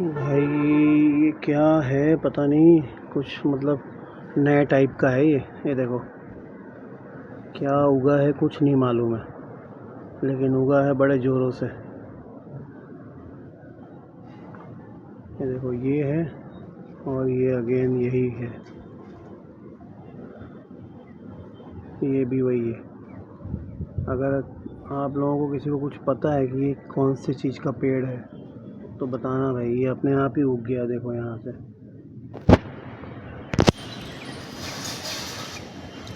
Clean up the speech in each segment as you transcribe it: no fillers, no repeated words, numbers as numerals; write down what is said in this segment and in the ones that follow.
भाई ये क्या है पता नहीं, कुछ मतलब नए टाइप का है ये देखो क्या उगा है कुछ नहीं मालूम है, लेकिन उगा है बड़े ज़ोरों से। ये देखो ये है और ये अगेन यही है, ये भी वही है। अगर आप लोगों को किसी को कुछ पता है कि ये कौन सी चीज़ का पेड़ है तो बताना भाई। ये अपने आप ही उग गया, देखो यहाँ से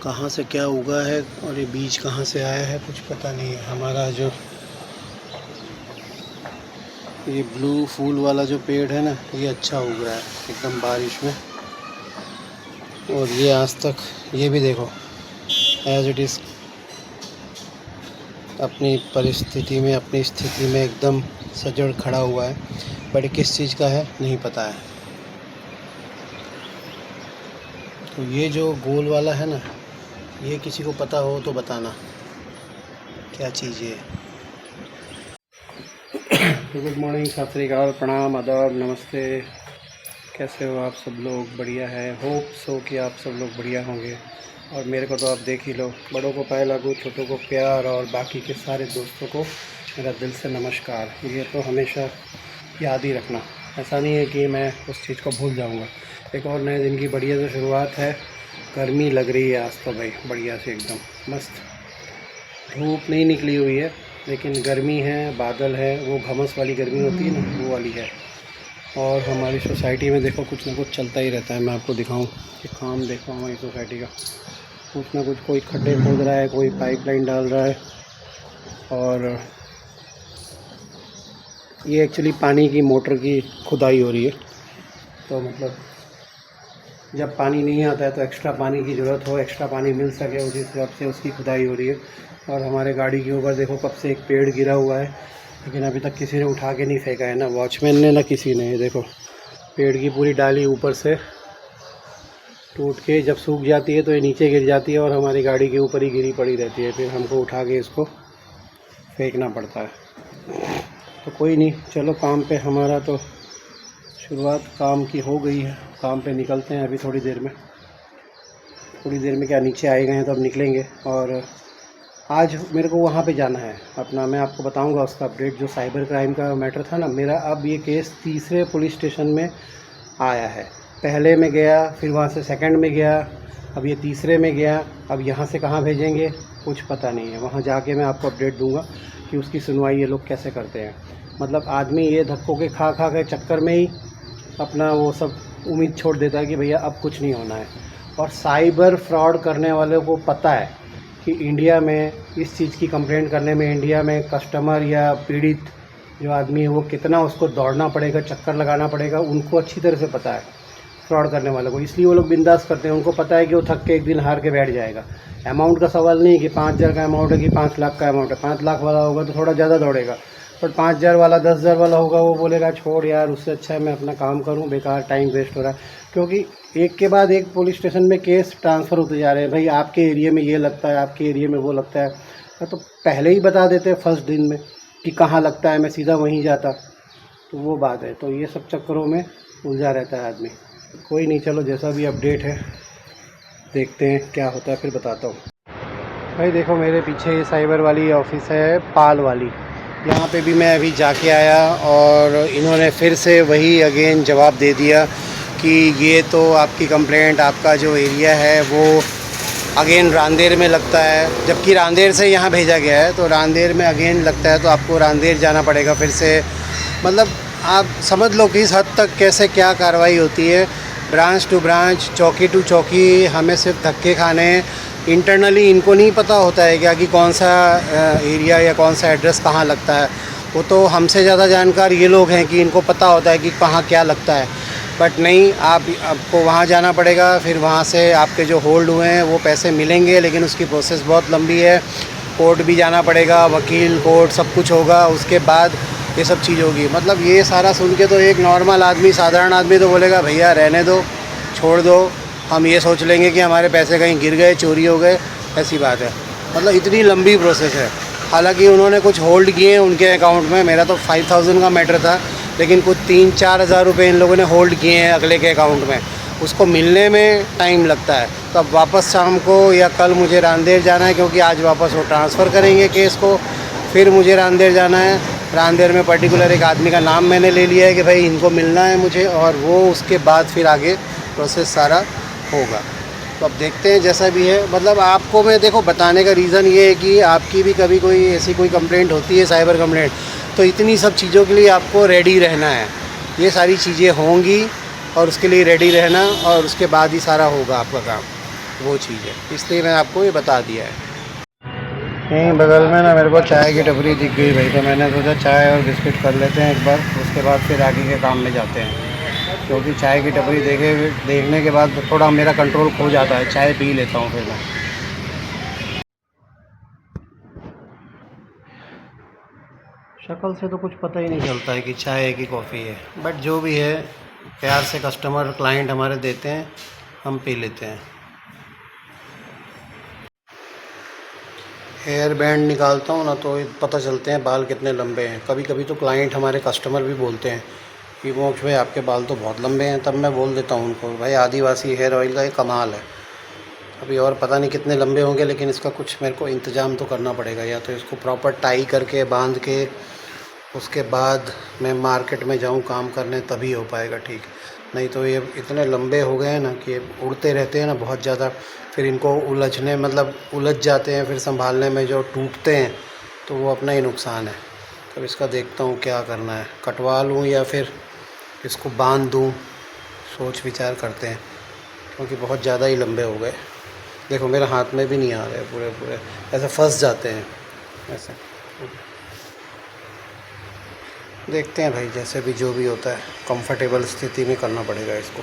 कहाँ से क्या उगा है और ये बीज कहाँ से आया है कुछ पता नहीं है। हमारा जो ये ब्लू फूल वाला जो पेड़ है ना, ये अच्छा उग रहा है एकदम बारिश में। और ये आज तक ये भी देखो एज इट इज़ अपनी परिस्थिति में, अपनी स्थिति में एकदम सजड़ खड़ा हुआ है। बट किस चीज़ का है नहीं पता है। तो ये जो गोल वाला है ना, ये किसी को पता हो तो बताना क्या चीज़ है। गुड मॉर्निंग, सत श्री अकाल, प्रणाम, आदाब, नमस्ते। कैसे हो आप सब लोग? बढ़िया है। होप सो कि आप सब लोग बढ़िया होंगे। और मेरे को तो आप देख ही लो। बड़ों को पाए लागू, छोटों को प्यार, और बाकी के सारे दोस्तों को मेरा दिल से नमस्कार। ये तो हमेशा याद ही रखना। ऐसा नहीं है कि मैं उस चीज़ को भूल जाऊंगा। एक और नए दिन की बढ़िया से शुरुआत है। गर्मी लग रही है आज तो भाई बढ़िया से, एकदम मस्त। धूप नहीं निकली हुई है लेकिन गर्मी है, बादल है, वो घमस वाली गर्मी होती है ना, वो वाली है। और हमारी सोसाइटी में देखो कुछ ना कुछ चलता ही रहता है। मैं आपको दिखाऊं कि काम देखो हमारी सोसाइटी का, कुछ ना कुछ, कोई खड्डे खोद रहा है, कोई पाइपलाइन डाल रहा है। और ये एक्चुअली पानी की मोटर की खुदाई हो रही है। तो मतलब जब पानी नहीं आता है तो एक्स्ट्रा पानी की ज़रूरत हो, एक्स्ट्रा पानी मिल सके, उसी हिसाब से उसकी खुदाई हो रही है। और हमारे गाड़ी के ऊपर देखो कब से एक पेड़ गिरा हुआ है, लेकिन अभी तक किसी ने उठा के नहीं फेंका है, ना वॉचमैन ने ना किसी ने। ये देखो पेड़ की पूरी डाली ऊपर से टूट के जब सूख जाती है तो ये नीचे गिर जाती है और हमारी गाड़ी के ऊपर ही गिरी पड़ी रहती है। फिर हमको उठा के इसको फेंकना पड़ता है। तो कोई नहीं, चलो काम पे हमारा तो शुरुआत काम की हो गई है। काम पे निकलते हैं अभी थोड़ी देर में। क्या नीचे आए गए हैं तो अब निकलेंगे। और आज मेरे को वहाँ पे जाना है अपना, मैं आपको बताऊंगा उसका अपडेट। जो साइबर क्राइम का मैटर था ना मेरा, अब ये केस तीसरे पुलिस स्टेशन में आया है। पहले में गया, फिर वहाँ से सेकंड में गया, अब ये तीसरे में गया। अब यहाँ से कहाँ भेजेंगे कुछ पता नहीं है। वहाँ जाके मैं आपको अपडेट दूंगा कि उसकी सुनवाई ये लोग कैसे करते हैं। मतलब आदमी ये धक्कों के खा के चक्कर में ही अपना वो सब उम्मीद छोड़ देता है कि भैया अब कुछ नहीं होना है। और साइबर फ्रॉड करने वालों को पता है कि इंडिया में इस चीज़ की कंप्लेंट करने में, इंडिया में कस्टमर या पीड़ित जो आदमी है वो कितना उसको दौड़ना पड़ेगा, चक्कर लगाना पड़ेगा। उनको अच्छी तरह से पता है फ्रॉड करने वालों को, इसलिए वो लोग बिंदास करते हैं। उनको पता है कि वो थक के एक दिन हार के बैठ जाएगा। अमाउंट का सवाल नहीं कि 5,000 का अमाउंट है कि 5 लाख का अमाउंट है। 5 लाख वाला होगा तो थोड़ा ज़्यादा दौड़ेगा, पर 5,000 वाला, 10,000 वाला होगा वो बोलेगा छोड़ यार, उससे अच्छा है मैं अपना काम करूं, बेकार टाइम वेस्ट हो रहा है। क्योंकि एक के बाद एक पुलिस स्टेशन में केस ट्रांसफ़र होते जा रहे हैं। भाई आपके एरिया में ये लगता है, आपके एरिया में वो लगता है, तो पहले ही बता देते हैं फर्स्ट दिन में कि कहाँ लगता है, मैं सीधा वहीं जाता। तो वो बात है। तो ये सब चक्करों में उलझा रहता है आदमी। कोई नहीं, चलो जैसा भी अपडेट है देखते हैं क्या होता है, फिर बताता हूँ। भाई देखो मेरे पीछे ये साइबर वाली ऑफिस है, पाल वाली। यहाँ पे भी मैं अभी जाके आया और इन्होंने फिर से वही अगेन जवाब दे दिया कि ये तो आपकी कंप्लेंट, आपका जो एरिया है वो अगेन रांदेर में लगता है, जबकि रांदेर से यहाँ भेजा गया है। तो रांदेर में अगेन लगता है तो आपको रांदेर जाना पड़ेगा फिर से। मतलब आप समझ लो कि इस हद तक कैसे क्या कार्रवाई होती है, ब्रांच टू ब्रांच, चौकी टू चौकी। हमें सिर्फ धक्के खाने, इंटरनली इनको नहीं पता होता है क्या कि कौन सा एरिया या कौन सा एड्रेस कहाँ लगता है। वो तो हमसे ज़्यादा जानकार ये लोग हैं कि इनको पता होता है कि कहाँ क्या लगता है। बट नहीं, आपको वहाँ जाना पड़ेगा, फिर वहाँ से आपके जो होल्ड हुए हैं वो पैसे मिलेंगे, लेकिन उसकी प्रोसेस बहुत लंबी है। कोर्ट भी जाना पड़ेगा, वकील, कोर्ट सब कुछ होगा, उसके बाद ये सब चीज़ होगी। मतलब ये सारा सुन के तो एक नॉर्मल आदमी, साधारण आदमी तो बोलेगा भैया रहने दो, छोड़ दो, हम ये सोच लेंगे कि हमारे पैसे कहीं गिर गए, चोरी हो गए, ऐसी बात है। मतलब इतनी लंबी प्रोसेस है। हालांकि उन्होंने कुछ होल्ड किए हैं उनके अकाउंट में। मेरा तो 5,000 का मैटर था, लेकिन कुछ 3-4 हज़ार रुपये इन लोगों ने होल्ड किए हैं अगले के अकाउंट में, उसको मिलने में टाइम लगता है। तो अब वापस शाम को या कल मुझे रांदेर जाना है, क्योंकि आज वापस वो ट्रांसफ़र करेंगे केस को। फिर मुझे रांदेर जाना है। रांदेर में पर्टिकुलर एक आदमी का नाम मैंने ले लिया है कि भाई इनको मिलना है मुझे, और वो उसके बाद फिर आगे प्रोसेस सारा होगा। तो अब देखते हैं जैसा भी है। मतलब आपको मैं देखो बताने का रीज़न ये है कि आपकी भी कभी कोई ऐसी कोई कंप्लेंट होती है, साइबर कंप्लेंट, तो इतनी सब चीज़ों के लिए आपको रेडी रहना है। ये सारी चीज़ें होंगी और उसके लिए रेडी रहना, और उसके बाद ही सारा होगा आपका काम, वो चीज़ है। इसलिए मैं आपको ये बता दिया है। यहीं बगल में ना मेरे को चाय की टपरी दिख गई भाई, तो मैंने सोचा चाय और बिस्किट कर लेते हैं एक बार, उसके बाद फिर आगे के काम में जाते हैं। क्योंकि चाय की टपरी देखने के बाद थोड़ा मेरा कंट्रोल खो जाता है, चाय पी लेता हूँ फिर मैं। शक्ल से तो कुछ पता ही नहीं चलता है कि चाय है कि कॉफ़ी है, बट जो भी है प्यार से कस्टमर क्लाइंट हमारे देते हैं, हम पी लेते हैं। हेयर बैंड निकालता हूँ ना तो पता चलते हैं बाल कितने लंबे हैं। कभी कभी तो क्लाइंट हमारे कस्टमर भी बोलते हैं कि मोक्ष भाई आपके बाल तो बहुत लंबे हैं, तब मैं बोल देता हूँ उनको भाई आदिवासी हेयर ऑयल का ये कमाल है। अभी और पता नहीं कितने लंबे होंगे, लेकिन इसका कुछ मेरे को इंतज़ाम तो करना पड़ेगा, या तो इसको प्रॉपर टाई करके बांध के उसके बाद मैं मार्केट में जाऊँ काम करने, तभी हो पाएगा ठीक। नहीं तो ये इतने लंबे हो गए हैं ना कि उड़ते रहते हैं ना बहुत ज़्यादा, फिर इनको उलझने मतलब उलझ जाते हैं, फिर संभालने में जो टूटते हैं तो वो अपना ही नुकसान है। तब इसका देखता हूँ क्या करना है, कटवा लूँ या फिर इसको बांध दूँ, सोच विचार करते हैं, क्योंकि बहुत ज़्यादा ही लंबे हो गए। देखो मेरे हाथ में भी नहीं आ रहे, पूरे पूरे ऐसे फंस जाते हैं ऐसे। देखते हैं भाई, जैसे भी जो भी होता है कंफर्टेबल स्थिति में करना पड़ेगा इसको।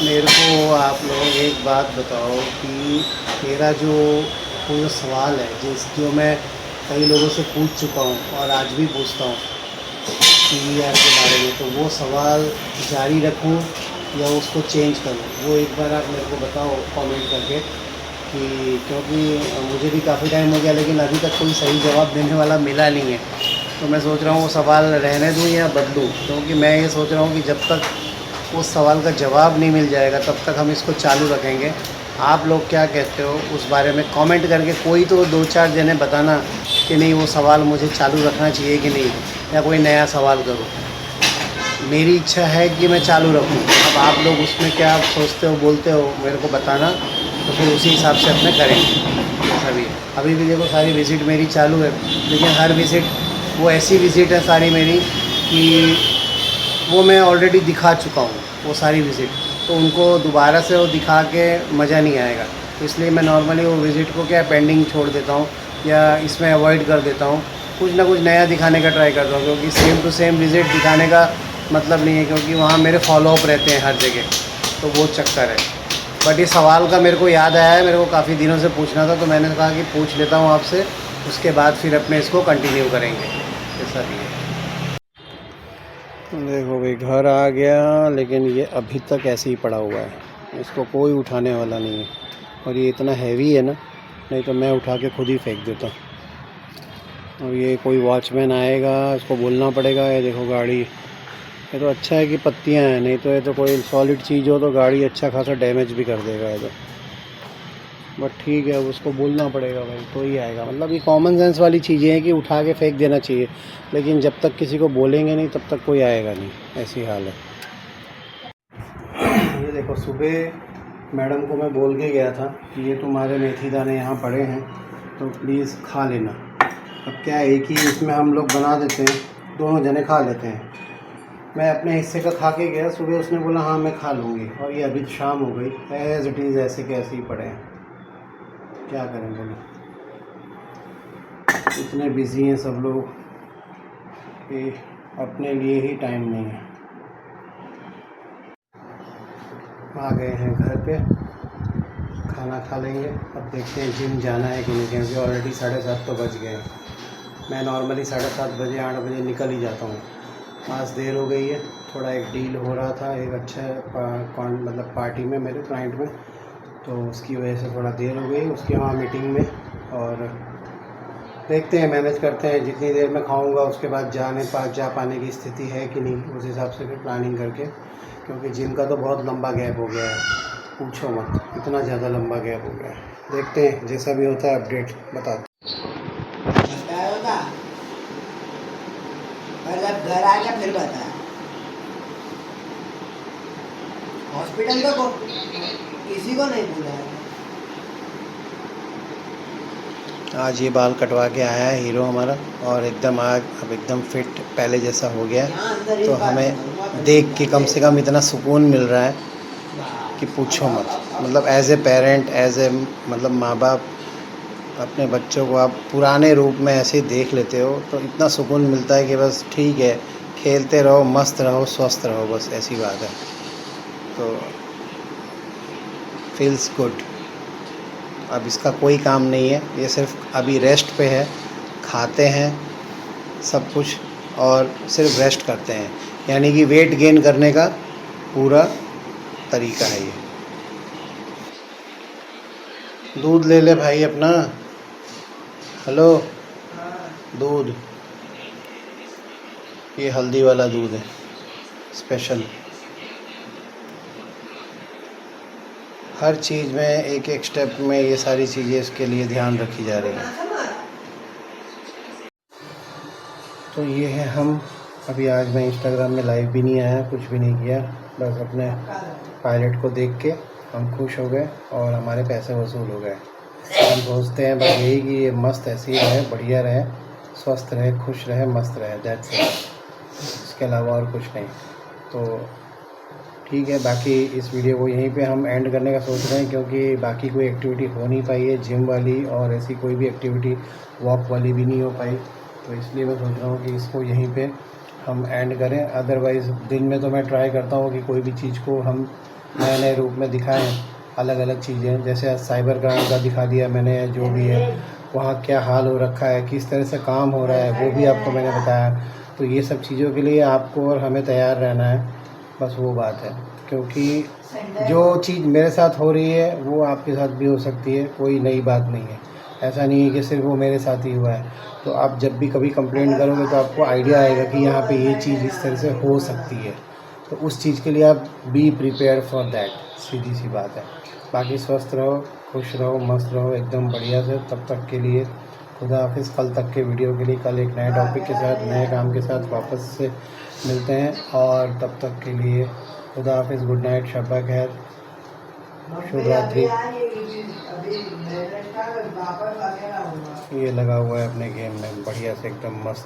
मेरे को आप लोग एक बात बताओ कि मेरा जो सवाल है जो मैं कई लोगों से पूछ चुका हूँ और आज भी पूछता हूँ PVR के बारे में, तो वो सवाल जारी रखूँ या उसको चेंज करूँ, वो एक बार आप मेरे को बताओ कमेंट करके। कि क्योंकि मुझे भी काफ़ी टाइम हो गया, लेकिन अभी तक कोई सही जवाब देने वाला मिला नहीं है। तो मैं सोच रहा हूँ वो सवाल रहने दूँ या बदलूँ, क्योंकि मैं ये सोच रहा हूँ कि जब तक उस सवाल का जवाब नहीं मिल जाएगा तब तक हम इसको चालू रखेंगे। आप लोग क्या कहते हो उस बारे में कमेंट करके कोई तो 2-4 जने बताना कि नहीं वो सवाल मुझे चालू रखना चाहिए कि नहीं, या कोई नया सवाल करूँ। मेरी इच्छा है कि मैं चालू रखूँ। अब आप लोग उसमें क्या आप सोचते हो बोलते हो मेरे को बताना, तो फिर उसी हिसाब से अपने करेंगे जैसा भी। अभी भी देखो सारी विज़िट मेरी चालू है, लेकिन हर विज़िट वो ऐसी विज़िट है सारी मेरी कि वो मैं ऑलरेडी दिखा चुका हूँ वो सारी विज़िट, तो उनको दोबारा से वो दिखा के मज़ा नहीं आएगा। तो इसलिए मैं नॉर्मली वो विज़िट को क्या पेंडिंग छोड़ देता हूँ या इसमें अवॉइड कर देता हूँ, कुछ ना कुछ नया दिखाने का ट्राई करता हूँ, क्योंकि सेम टू सेम विज़िट दिखाने का मतलब नहीं है, क्योंकि वहाँ मेरे फॉलोअप रहते हैं हर जगह, तो वो चक्कर है। बट ये सवाल का मेरे को याद आया है, मेरे को काफ़ी दिनों से पूछना था, तो मैंने कहा कि पूछ लेता हूँ आपसे, उसके बाद फिर अपने इसको कंटिन्यू करेंगे ऐसा भी है। देखो भाई घर आ गया, लेकिन ये अभी तक ऐसे ही पड़ा हुआ है, इसको कोई उठाने वाला नहीं है, और ये इतना हैवी है ना, नहीं तो मैं उठा के खुद ही फेंक देता। और ये कोई वॉचमैन आएगा, इसको बोलना पड़ेगा। ये देखो गाड़ी, ये तो अच्छा है कि पत्तियां हैं, नहीं तो ये तो कोई सॉलिड चीज़ हो तो गाड़ी अच्छा खासा डैमेज भी कर देगा ये तो। बट ठीक है, अब उसको बोलना पड़ेगा भाई तो ही आएगा। मतलब ये कॉमन सेंस वाली चीज़ें हैं कि उठा के फेंक देना चाहिए, लेकिन जब तक किसी को बोलेंगे नहीं तब तक कोई आएगा नहीं, ऐसी हाल है। ये देखो सुबह मैडम को मैं बोल के गया था कि ये तुम्हारे मेथी दाने यहाँ पड़े हैं तो प्लीज़ खा लेना। अब क्या है कि इसमें हम लोग बना देते हैं, दोनों जने खा लेते हैं। मैं अपने हिस्से का खा के गया, सुबह उसने बोला हाँ मैं खा लूँगी, और ये अभी शाम हो गई, एज इट इज़ ऐसे के ऐसे ही पड़े हैं। क्या करें बोलो, इतने बिज़ी हैं सब लोग कि अपने लिए ही टाइम नहीं है। आ गए हैं घर पे, खाना खा लेंगे। अब देखते हैं जिम जाना है कि नहीं, क्योंकि ऑलरेडी 7:30 तो बज गए हैं। मैं नॉर्मली 7:30 बजे 8 बजे निकल ही जाता हूँ, आज देर हो गई है। थोड़ा एक डील हो रहा था एक अच्छा मतलब पार्टी में मेरे क्लाइंट में, तो उसकी वजह से थोड़ा देर हो गई उसके वहाँ मीटिंग में, और देखते हैं, मैनेज करते हैं। जितनी देर में खाऊंगा उसके बाद जा पाने की स्थिति है कि नहीं, उस हिसाब से फिर प्लानिंग करके, क्योंकि जिम का तो बहुत लंबा गैप हो गया है, पूछो मत, इतना ज़्यादा लंबा गैप हो गया है। देखते हैं, जैसा भी होता है अपडेट बताते। घर आ गया फिर बता। हॉस्पिटल का किसी को नहीं बोला है। आज ये बाल कटवा के आया है हीरो हमारा, और एकदम आज अब एकदम फिट पहले जैसा हो गया है। तो हमें देख के कम से कम इतना सुकून मिल रहा है कि पूछो मत। मतलब as a parent, as a मतलब माँ बाप अपने बच्चों को आप पुराने रूप में ऐसे ही देख लेते हो तो इतना सुकून मिलता है कि बस ठीक है, खेलते रहो, मस्त रहो, स्वस्थ रहो, बस ऐसी बात है। तो फील्स गुड। अब इसका कोई काम नहीं है, ये सिर्फ अभी रेस्ट पे है, खाते हैं सब कुछ और सिर्फ रेस्ट करते हैं, यानी कि वेट गेन करने का पूरा तरीका है ये। दूध ले ले भाई अपना। हेलो, दूध, ये हल्दी वाला दूध है, स्पेशल। हर चीज़ में एक एक स्टेप में ये सारी चीज़ें इसके लिए ध्यान रखी जा रही हैं। तो ये है हम। अभी आज मैं इंस्टाग्राम में लाइव भी नहीं आया, कुछ भी नहीं किया, बस अपने पायलट को देख के हम खुश हो गए और हमारे पैसे वसूल हो गए। हम सोचते हैं बस यही कि ये मस्त ऐसे ही रहे, बढ़िया रहे, स्वस्थ रहे, खुश रहे, मस्त रहे, दैट्स इट। इसके अलावा और कुछ नहीं। तो ठीक है, बाकी इस वीडियो को यहीं पे हम एंड करने का सोच रहे हैं, क्योंकि बाकी कोई एक्टिविटी हो नहीं पाई है जिम वाली, और ऐसी कोई भी एक्टिविटी वॉक वाली भी नहीं हो पाई। तो इसलिए मैं सोच रहा हूँ कि इसको यहीं पे हम एंड करें। अदरवाइज़ दिन में तो मैं ट्राई करता हूँ कि कोई भी चीज़ को हम नए नए रूप में दिखाएं, अलग अलग चीज़ें। जैसे आज साइबर क्राइम का दिखा दिया मैंने, जो भी है वहाँ क्या हाल हो रखा है, किस तरह से काम हो रहा है, वो भी आपको मैंने बताया। तो ये सब चीज़ों के लिए आपको और हमें तैयार रहना है, बस वो बात है। क्योंकि जो चीज़ मेरे साथ हो रही है वो आपके साथ भी हो सकती है, कोई नई बात नहीं है। ऐसा नहीं है कि सिर्फ वो मेरे साथ ही हुआ है। तो आप जब भी कभी कंप्लेंट करोगे तो आपको आइडिया आएगा कि यहाँ पे ये चीज़ इस तरह से हो सकती है। तो उस चीज़ के लिए आप बी प्रिपेयर फॉर दैट, सीधी सी बात है। बाकी स्वस्थ रहो, खुश रहो, मस्त रहो, एकदम बढ़िया से। तब तक के लिए खुदा हाफिज़। कल तक के वीडियो के लिए कल एक नए टॉपिक के साथ, नए काम के साथ वापस से मिलते हैं, और तब तक के लिए खुदा हाफिज़, गुड नाइट, शब्बा खैर, शुभ रात्रि। ये लगा हुआ है अपने गेम में बढ़िया से, एकदम मस्त।